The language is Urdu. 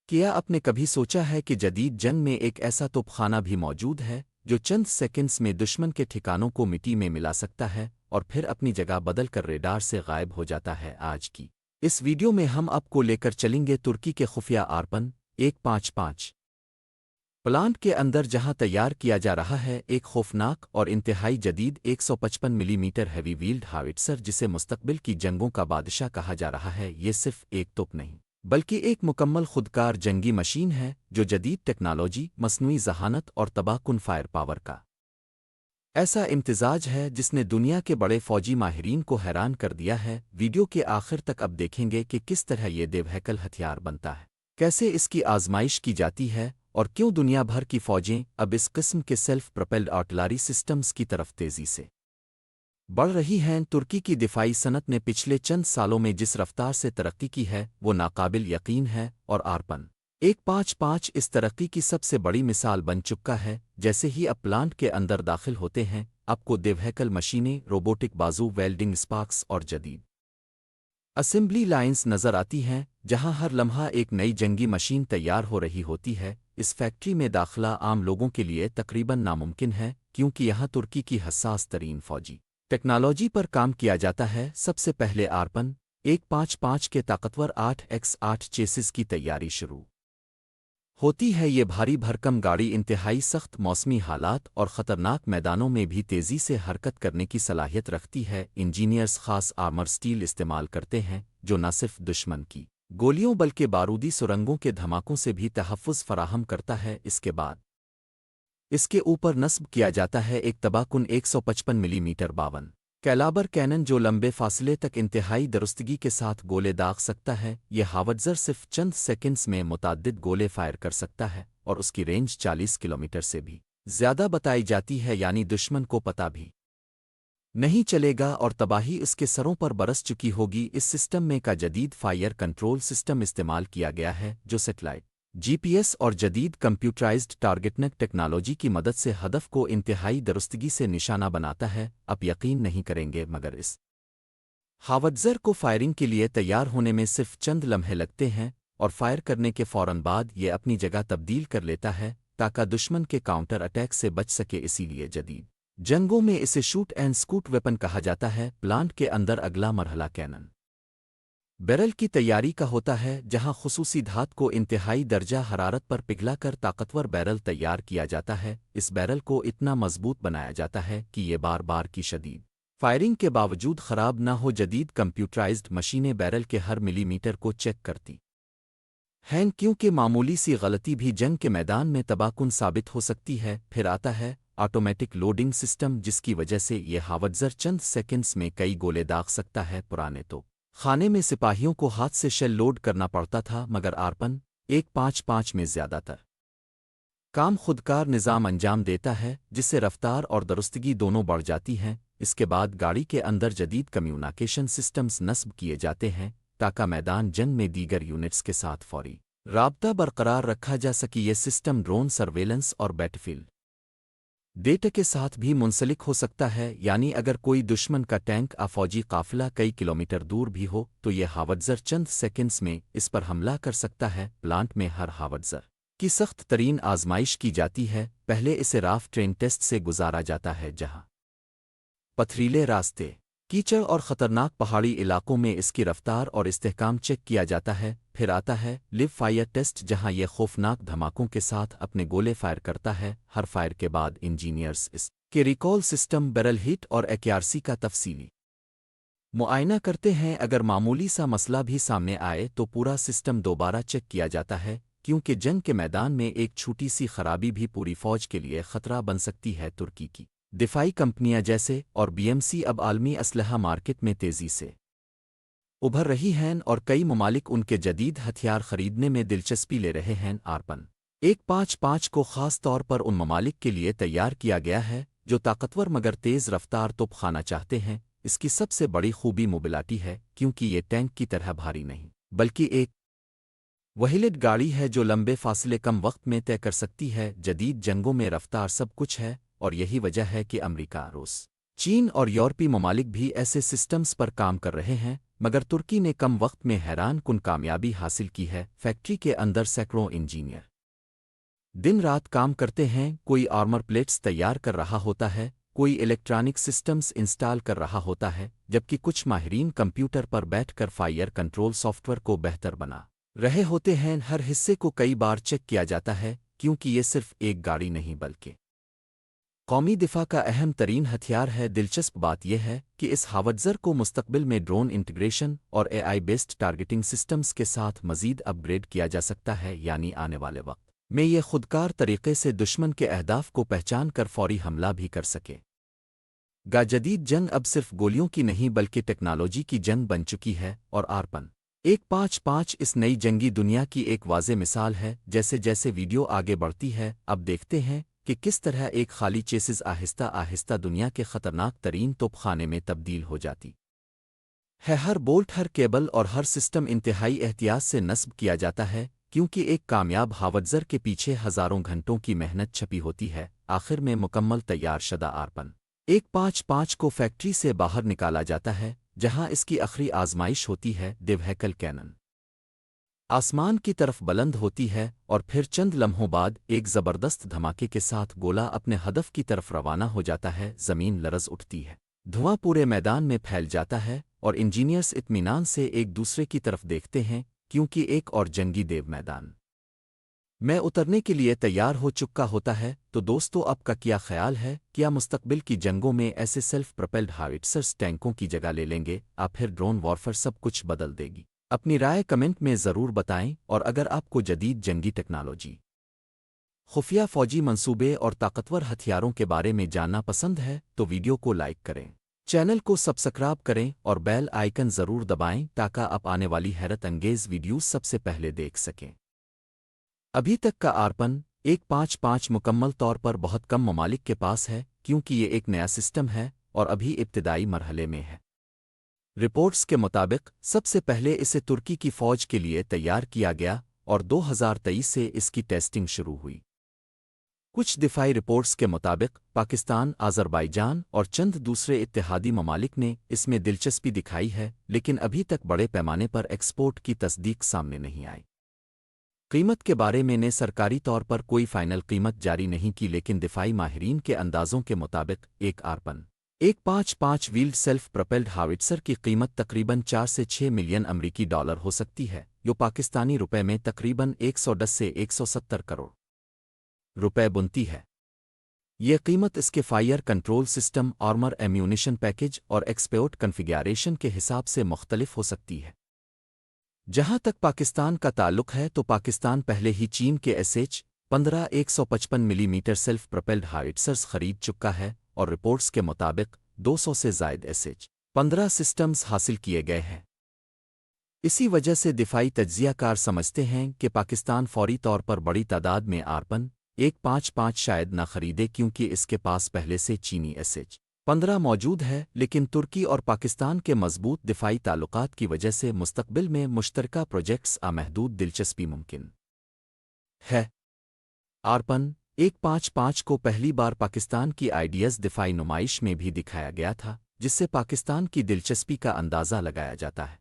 کیا آپ نے کبھی سوچا ہے کہ جدید جنگ میں ایک ایسا توپ خانہ بھی موجود ہے جو چند سیکنڈز میں دشمن کے ٹھکانوں کو مٹی میں ملا سکتا ہے اور پھر اپنی جگہ بدل کر ریڈار سے غائب ہو جاتا ہے؟ آج کی اس ویڈیو میں ہم آپ کو لے کر چلیں گے ترکی کے خفیہ آرپن 155 پلانٹ کے اندر، جہاں تیار کیا جا رہا ہے ایک خوفناک اور انتہائی جدید 155 ملی میٹر ہیوی ویلڈ ہاوٹزر جسے مستقبل کی جنگوں کا بادشاہ کہا جا رہا ہے۔ یہ صرف ایک توپ نہیں بلکہ ایک مکمل خودکار جنگی مشین ہے جو جدید ٹیکنالوجی، مصنوعی ذہانت اور تباہ کن فائر پاور کا ایسا امتزاج ہے جس نے دنیا کے بڑے فوجی ماہرین کو حیران کر دیا ہے۔ ویڈیو کے آخر تک اب دیکھیں گے کہ کس طرح یہ دیوہیکل ہتھیار بنتا ہے، کیسے اس کی آزمائش کی جاتی ہے اور کیوں دنیا بھر کی فوجیں اب اس قسم کے سیلف پروپیلڈ آرٹلری سسٹمز کی طرف تیزی سے بڑھ رہی ہیں۔ ترکی کی دفاعی صنعت نے پچھلے چند سالوں میں جس رفتار سے ترقی کی ہے وہ ناقابل یقین ہے، اور آرپن 155 اس ترقی کی سب سے بڑی مثال بن چکا ہے۔ جیسے ہی اب پلانٹ کے اندر داخل ہوتے ہیں، آپ کو دیوہیکل مشینیں، روبوٹک بازو، ویلڈنگ اسپاکس اور جدید اسمبلی لائنز نظر آتی ہیں، جہاں ہر لمحہ ایک نئی جنگی مشین تیار ہو رہی ہوتی ہے۔ اس فیکٹری میں داخلہ عام لوگوں کے لیے تقریباً ناممکن ہے، کیونکہ یہاں ترکی کی حساس ترین فوجی ٹیکنالوجی پر کام کیا جاتا ہے۔ سب سے پہلے آرپن 155 کے طاقتور 8x8 چیسز کی تیاری شروع ہوتی ہے۔ یہ بھاری بھرکم گاڑی انتہائی سخت موسمی حالات اور خطرناک میدانوں میں بھی تیزی سے حرکت کرنے کی صلاحیت رکھتی ہے۔ انجینئرز خاص آرمر سٹیل استعمال کرتے ہیں جو نہ صرف دشمن کی گولیوں بلکہ بارودی سرنگوں کے دھماکوں سے بھی تحفظ فراہم کرتا ہے۔ اس کے بعد اس کے اوپر نصب کیا جاتا ہے ایک تباہ کن 155 ملی میٹر 52 کیلابر کینن جو لمبے فاصلے تک انتہائی درستگی کے ساتھ گولے داغ سکتا ہے۔ یہ ہاوٹزر صرف چند سیکنڈز میں متعدد گولے فائر کر سکتا ہے اور اس کی رینج 40 کلومیٹر سے بھی زیادہ بتائی جاتی ہے، یعنی دشمن کو پتہ بھی نہیں چلے گا اور تباہی اس کے سروں پر برس چکی ہوگی۔ اس سسٹم میں کا جدید فائر کنٹرول سسٹم استعمال کیا گیا ہے جو سیٹلائٹ جی پی ایس اور جدید کمپیوٹرائزڈ ٹارگٹنگ ٹیکنالوجی کی مدد سے ہدف کو انتہائی درستگی سے نشانہ بناتا ہے۔ آپ یقین نہیں کریں گے مگر اس ہاوٹزر کو فائرنگ کے لیے تیار ہونے میں صرف چند لمحے لگتے ہیں، اور فائر کرنے کے فوراً بعد یہ اپنی جگہ تبدیل کر لیتا ہے تاکہ دشمن کے کاؤنٹر اٹیک سے بچ سکے۔ اسی لیے جدید جنگوں میں اسے شوٹ اینڈ سکوٹ ویپن کہا جاتا ہے۔ پلانٹ کے اندر اگلا مرحلہ کینن بیرل کی تیاری کا ہوتا ہے، جہاں خصوصی دھات کو انتہائی درجہ حرارت پر پگھلا کر طاقتور بیرل تیار کیا جاتا ہے۔ اس بیرل کو اتنا مضبوط بنایا جاتا ہے کہ یہ بار بار کی شدید فائرنگ کے باوجود خراب نہ ہو۔ جدید کمپیوٹرائزڈ مشینیں بیرل کے ہر ملی میٹر کو چیک کرتی ہیں، کیونکہ معمولی سی غلطی بھی جنگ کے میدان میں تباہ کن ثابت ہو سکتی ہے۔ پھر آتا ہے آٹومیٹک لوڈنگ سسٹم، جس کی وجہ سے یہ ہاوٹزر چند سیکنڈز میں کئی گولے داغ سکتا ہے۔ پرانے تو خانے میں سپاہیوں کو ہاتھ سے شیل لوڈ کرنا پڑتا تھا، مگر آرپن 155 میں زیادہ تر کام خودکار نظام انجام دیتا ہے، جس سے رفتار اور درستگی دونوں بڑھ جاتی ہیں۔ اس کے بعد گاڑی کے اندر جدید کمیونیکیشن سسٹمز نصب کیے جاتے ہیں تاکہ میدان جنگ میں دیگر یونٹس کے ساتھ فوری رابطہ برقرار رکھا جا سکے۔ یہ سسٹم ڈرون سرویلنس اور بیٹلفیلڈ ڈیٹا کے ساتھ بھی منسلک ہو سکتا ہے، یعنی اگر کوئی دشمن کا ٹینک یا فوجی قافلہ کئی کلومیٹر دور بھی ہو تو یہ ہاوٹزر چند سیکنڈز میں اس پر حملہ کر سکتا ہے۔ پلانٹ میں ہر ہاوٹزر کی سخت ترین آزمائش کی جاتی ہے۔ پہلے اسے راف ٹرین ٹیسٹ سے گزارا جاتا ہے، جہاں پتھریلے راستے، کیچڑ اور خطرناک پہاڑی علاقوں میں اس کی رفتار اور استحکام چیک کیا جاتا ہے۔ پھر آتا ہے لیو فائر ٹیسٹ، جہاں یہ خوفناک دھماکوں کے ساتھ اپنے گولے فائر کرتا ہے۔ ہر فائر کے بعد انجینئرز اس کے ریکال سسٹم، بیرل ہیٹ اور ایکیارسی کا تفصیلی معائنہ کرتے ہیں۔ اگر معمولی سا مسئلہ بھی سامنے آئے تو پورا سسٹم دوبارہ چیک کیا جاتا ہے، کیونکہ جنگ کے میدان میں ایک چھوٹی سی خرابی بھی پوری فوج کے لیے خطرہ بن سکتی ہے۔ ترکی کی دفاعی کمپنیاں جیسے اور بی ایم سی اب عالمی اسلحہ مارکیٹ میں تیزی سے ابھر رہی ہیں، اور کئی ممالک ان کے جدید ہتھیار خریدنے میں دلچسپی لے رہے ہیں۔ آرپن 155 کو خاص طور پر ان ممالک کے لیے تیار کیا گیا ہے جو طاقتور مگر تیز رفتار توپ خانہ چاہتے ہیں۔ اس کی سب سے بڑی خوبی موبلٹی ہے، کیونکہ یہ ٹینک کی طرح بھاری نہیں بلکہ ایک وہیلڈ گاڑی ہے جو لمبے فاصلے کم وقت میں طے کر سکتی ہے۔ جدید جنگوں میں رفتار سب کچھ ہے، اور یہی وجہ ہے کہ امریکہ، روس، چین اور یورپی ممالک بھی ایسے سسٹمز پر کام کر رہے ہیں مگر ترکی نے کم وقت میں حیران کن کامیابی حاصل کی ہے۔ فیکٹری کے اندر سینکڑوں انجینئر دن رات کام کرتے ہیں، کوئی آرمر پلیٹس تیار کر رہا ہوتا ہے، کوئی الیکٹرانک سسٹمز انسٹال کر رہا ہوتا ہے، جبکہ کچھ ماہرین کمپیوٹر پر بیٹھ کر فائر کنٹرول سافٹ ویئر کو بہتر بنا رہے ہوتے ہیں۔ ہر حصے کو کئی بار چیک کیا جاتا ہے، کیونکہ یہ صرف ایک گاڑی نہیں بلکہ قومی دفاع کا اہم ترین ہتھیار ہے۔ دلچسپ بات یہ ہے کہ اس ہاوٹزر کو مستقبل میں ڈرون انٹیگریشن اور اے آئی بیسڈ ٹارگیٹنگ سسٹمز کے ساتھ مزید اپ گریڈ کیا جا سکتا ہے، یعنی آنے والے وقت میں یہ خودکار طریقے سے دشمن کے اہداف کو پہچان کر فوری حملہ بھی کر سکے گا۔ جدید جنگ اب صرف گولیوں کی نہیں بلکہ ٹیکنالوجی کی جنگ بن چکی ہے، اور آرپن 155 اس نئی جنگی دنیا کی ایک واضح مثال ہے۔ جیسے جیسے ویڈیو آگے بڑھتی ہے، اب دیکھتے ہیں کہ کس طرح ایک خالی چیسز آہستہ آہستہ دنیا کے خطرناک ترین توپ خانے میں تبدیل ہو جاتی ہے۔ ہر بولٹ، ہر کیبل اور ہر سسٹم انتہائی احتیاط سے نصب کیا جاتا ہے، کیونکہ ایک کامیاب ہاوٹزر کے پیچھے ہزاروں گھنٹوں کی محنت چھپی ہوتی ہے۔ آخر میں مکمل تیار شدہ آرپن 155 کو فیکٹری سے باہر نکالا جاتا ہے، جہاں اس کی آخری آزمائش ہوتی ہے۔ ڈیوہیکل کینن آسمان کی طرف بلند ہوتی ہے، اور پھر چند لمحوں بعد ایک زبردست دھماکے کے ساتھ گولا اپنے ہدف کی طرف روانہ ہو جاتا ہے۔ زمین لرز اٹھتی ہے، دھواں پورے میدان میں پھیل جاتا ہے، اور انجینئرز اطمینان سے ایک دوسرے کی طرف دیکھتے ہیں، کیونکہ ایک اور جنگی دیو میدان میں اترنے کے لیے تیار ہو چکا ہوتا ہے۔ تو دوستو، آپ کا کیا خیال ہے؟ کیا مستقبل کی جنگوں میں ایسے سیلف پروپیلڈ ہاوٹزرز ٹینکوں کی جگہ لے لیں گے؟ پھر ڈرون وارفر سب کچھ بدل دے گی؟ اپنی رائے کمنٹ میں ضرور بتائیں، اور اگر آپ کو جدید جنگی ٹیکنالوجی، خفیہ فوجی منصوبے اور طاقتور ہتھیاروں کے بارے میں جاننا پسند ہے تو ویڈیو کو لائک کریں، چینل کو سبسکرائب کریں اور بیل آئیکن ضرور دبائیں تاکہ آپ آنے والی حیرت انگیز ویڈیوز سب سے پہلے دیکھ سکیں۔ ابھی تک کا آرپن 155 مکمل طور پر بہت کم ممالک کے پاس ہے، کیونکہ یہ ایک نیا سسٹم ہے اور ابھی ابتدائی مرحلے میں ہے۔ رپورٹس کے مطابق سب سے پہلے اسے ترکی کی فوج کے لیے تیار کیا گیا، اور 2023 سے اس کی ٹیسٹنگ شروع ہوئی۔ کچھ دفاعی رپورٹس کے مطابق پاکستان، آذربائیجان اور چند دوسرے اتحادی ممالک نے اس میں دلچسپی دکھائی ہے، لیکن ابھی تک بڑے پیمانے پر ایکسپورٹ کی تصدیق سامنے نہیں آئی۔ قیمت کے بارے میں نے سرکاری طور پر کوئی فائنل قیمت جاری نہیں کی، لیکن دفاعی ماہرین کے اندازوں کے مطابق ایک آرپن 155 ویلڈ سیلف پروپیلڈ ہاوٹزر کی قیمت تقریباً 4 سے 6 ملین امریکی ڈالر ہو سکتی ہے، جو پاکستانی روپے میں تقریباً 110 سے 170 کروڑ روپے بنتی ہے۔ یہ قیمت اس کے fire control system, armour ammunition package اور ایکسپورٹ کنفیگریشن کے حساب سے مختلف ہو سکتی ہے۔ جہاں تک پاکستان کا تعلق ہے تو پاکستان پہلے ہی چین کے SH-15 155 ملی میٹر سیلف پروپیلڈ ہاوٹزرز خرید چکا ہے، اور رپورٹس کے مطابق 200 سے زائد SH-15 سسٹمز حاصل کیے گئے ہیں۔ اسی وجہ سے دفاعی تجزیہ کار سمجھتے ہیں کہ پاکستان فوری طور پر بڑی تعداد میں آرپن 155 شاید نہ خریدے، کیونکہ اس کے پاس پہلے سے چینی SH-15 موجود ہے، لیکن ترکی اور پاکستان کے مضبوط دفاعی تعلقات کی وجہ سے مستقبل میں مشترکہ پروجیکٹس محدود دلچسپی ممکن ہے۔ آرپن 155 کو پہلی بار پاکستان کی آئیڈیاز دفاعی نمائش میں بھی دکھایا گیا تھا، جس سے پاکستان کی دلچسپی کا اندازہ لگایا جاتا ہے۔